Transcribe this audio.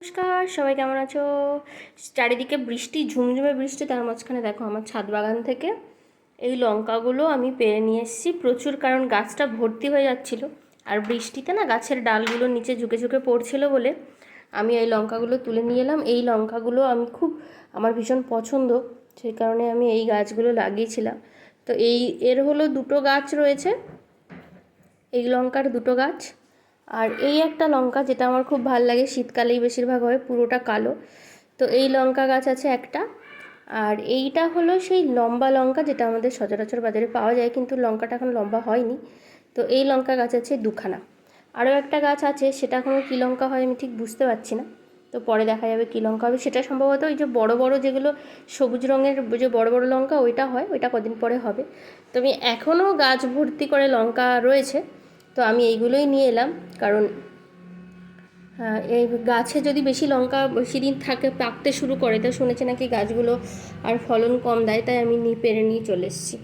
নমস্কার, সবাই কেমন আছো? চারিদিকে বৃষ্টি, ঝুমঝুমে বৃষ্টি, তার মাঝখানে দেখো আমার ছাদ বাগান থেকে এই লঙ্কাগুলো আমি পেরে নিয়ে এসেছি প্রচুর, কারণ গাছটা ভর্তি হয়ে যাচ্ছিল আর বৃষ্টিতে না গাছের ডালগুলো নিচে ঝুঁকে ঝুঁকে পড়ছিল বলে আমি এই লঙ্কাগুলো তুলে নিয়ে এলাম। এই লঙ্কাগুলো আমার ভীষণ পছন্দ, সেই কারণে আমি এই গাছগুলো লাগিয়েছিলাম। তো এর হলো দুটো গাছ রয়েছে, এই লঙ্কার দুটো গাছ। আর এই একটা লঙ্কা যেটা আমার খুব ভালো লাগে, শীতকালেই বেশিরভাগ হয়, পুরোটা কালো। তো এই লঙ্কা গাছ আছে একটা। আর এইটা হলো সেই লম্বা লঙ্কা যেটা আমাদের সচরাচর বাজারে পাওয়া যায়, কিন্তু লঙ্কাটা এখন লম্বা হয়নি। তো এই লঙ্কা গাছ আছে দুখানা। আরও একটা গাছ আছে, সেটা এখনও কী লঙ্কা হয় আমি ঠিক বুঝতে পারছি না, তো পরে দেখা যাবে কী লঙ্কা হবে। সেটা সম্ভবত ওই যে বড় বড় যেগুলো সবুজ রঙের যে বড় বড় লঙ্কা ওইটা হয়, ওইটা কদিন পরে হবে। তো আমি এখনও গাছ ভর্তি করে লঙ্কা রয়েছে, তো আমি এইগুলোই নিয়ে এলাম। কারণ এই গাছে যদি বেশি লঙ্কা বেশি দিন থাকে, পাকতে শুরু করে, তো শুনেছি নাকি গাছগুলো আর ফলন কম দেয়, তাই আমি পেরে নিয়ে চলে এসেছি।